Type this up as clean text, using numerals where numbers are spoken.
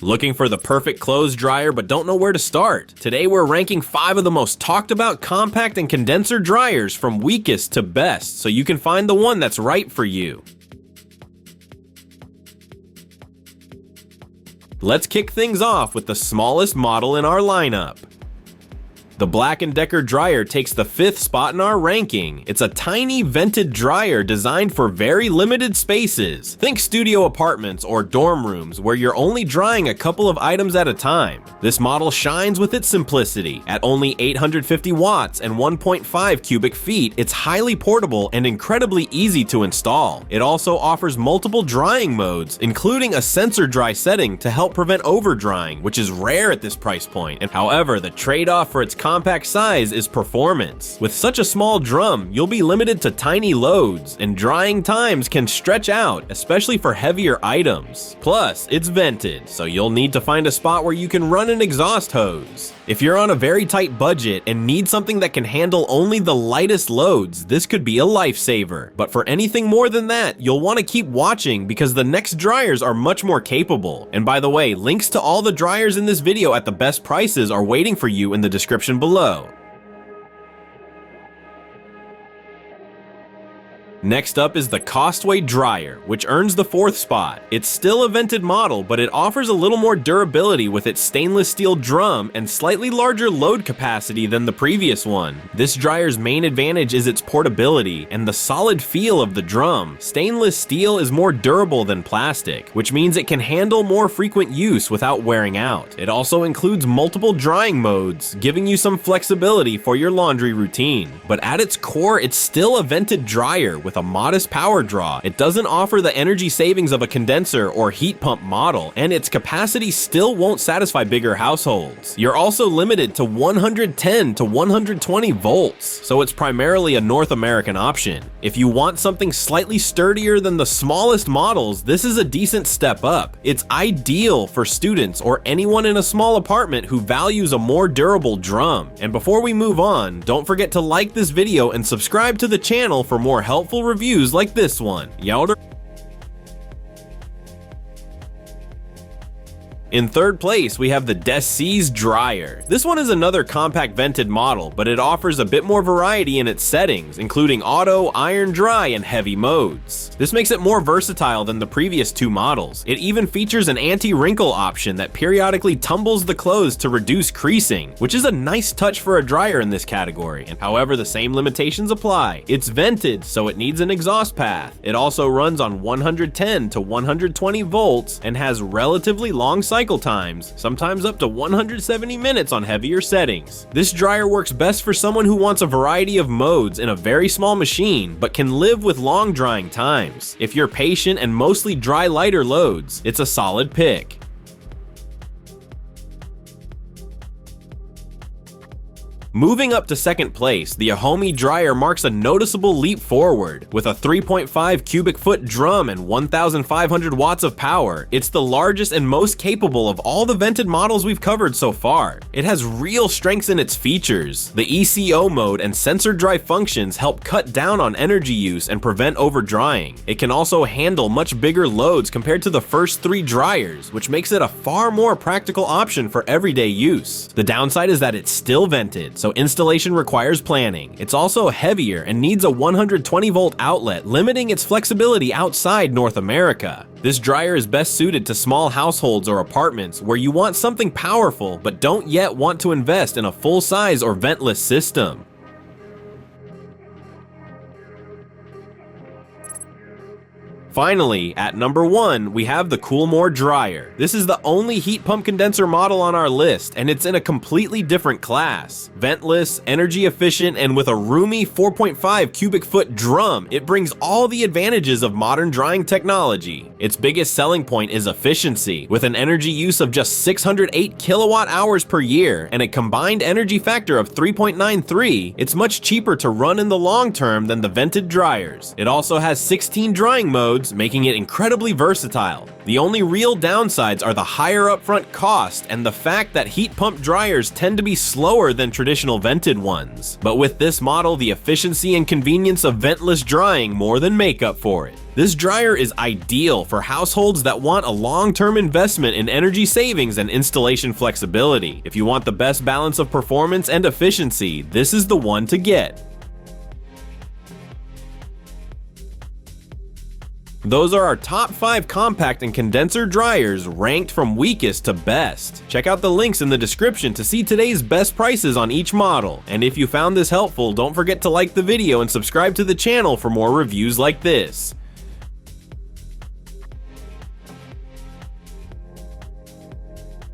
Looking for the perfect clothes dryer but don't know where to start? Today we're ranking 5 of the most talked about compact and condenser dryers from weakest to best, so you can find the one that's right for you. Let's kick things off with the smallest model in our lineup. The BLACK+DECKER dryer takes the 5th spot in our ranking. It's a tiny vented dryer designed for very limited spaces. Think studio apartments or dorm rooms where you're only drying a couple of items at a time. This model shines with its simplicity. At only 850 watts and 1.5 cubic feet, it's highly portable and incredibly easy to install. It also offers multiple drying modes, including a sensor dry setting to help prevent over drying, which is rare at this price point. And however, the trade-off for its compact size is performance. With such a small drum, you'll be limited to tiny loads, and drying times can stretch out, especially for heavier items. Plus, it's vented, so you'll need to find a spot where you can run an exhaust hose. If you're on a very tight budget and need something that can handle only the lightest loads, this could be a lifesaver. But for anything more than that, you'll want to keep watching because the next dryers are much more capable. And by the way, links to all the dryers in this video at the best prices are waiting for you in the description below. Next up is the COSTWAY dryer, which earns the 4th spot. It's still a vented model, but it offers a little more durability with its stainless steel drum and slightly larger load capacity than the previous one. This dryer's main advantage is its portability and the solid feel of the drum. Stainless steel is more durable than plastic, which means it can handle more frequent use without wearing out. It also includes multiple drying modes, giving you some flexibility for your laundry routine. But at its core, it's still a vented dryer with a modest power draw. It doesn't offer the energy savings of a condenser or heat pump model, and its capacity still won't satisfy bigger households. You're also limited to 110 to 120 volts, so it's primarily a North American option. If you want something slightly sturdier than the smallest models, this is a decent step up. It's ideal for students or anyone in a small apartment who values a more durable drum. And before we move on, don't forget to like this video and subscribe to the channel for more helpful reviews like this one. Yowder. In 3rd place, we have the Dessiz dryer. This one is another compact vented model, but it offers a bit more variety in its settings, including auto, iron dry, and heavy modes. This makes it more versatile than the previous 2 models. It even features an anti-wrinkle option that periodically tumbles the clothes to reduce creasing, which is a nice touch for a dryer in this category. And however, the same limitations apply. It's vented, so it needs an exhaust path. It also runs on 110 to 120 volts and has relatively long cycle times, sometimes up to 170 minutes on heavier settings. This dryer works best for someone who wants a variety of modes in a very small machine, but can live with long drying times. If you're patient and mostly dry lighter loads, it's a solid pick. Moving up to 2nd place, the EUHOMY dryer marks a noticeable leap forward. With a 3.5 cubic foot drum and 1,500 watts of power, it's the largest and most capable of all the vented models we've covered so far. It has real strengths in its features. The ECO mode and sensor dry functions help cut down on energy use and prevent over drying. It can also handle much bigger loads compared to the first 3 dryers, which makes it a far more practical option for everyday use. The downside is that it's still vented, so installation requires planning. It's also heavier and needs a 120 volt outlet, limiting its flexibility outside North America. This dryer is best suited to small households or apartments where you want something powerful but don't yet want to invest in a full-size or ventless system. Finally, at number 1, we have the KoolMore dryer. This is the only heat pump condenser model on our list, and it's in a completely different class. Ventless, energy efficient, and with a roomy 4.5 cubic foot drum, it brings all the advantages of modern drying technology. Its biggest selling point is efficiency. With an energy use of just 608 kilowatt hours per year and a combined energy factor of 3.93, it's much cheaper to run in the long term than the vented dryers. It also has 16 drying modes, jobs, making it incredibly versatile. The only real downsides are the higher upfront cost and the fact that heat pump dryers tend to be slower than traditional vented ones. But with this model, the efficiency and convenience of ventless drying more than make up for it. This dryer is ideal for households that want a long-term investment in energy savings and installation flexibility. If you want the best balance of performance and efficiency, this is the one to get. Those are our top 5 compact and condenser dryers ranked from weakest to best. Check out the links in the description to see today's best prices on each model. And if you found this helpful, don't forget to like the video and subscribe to the channel for more reviews like this.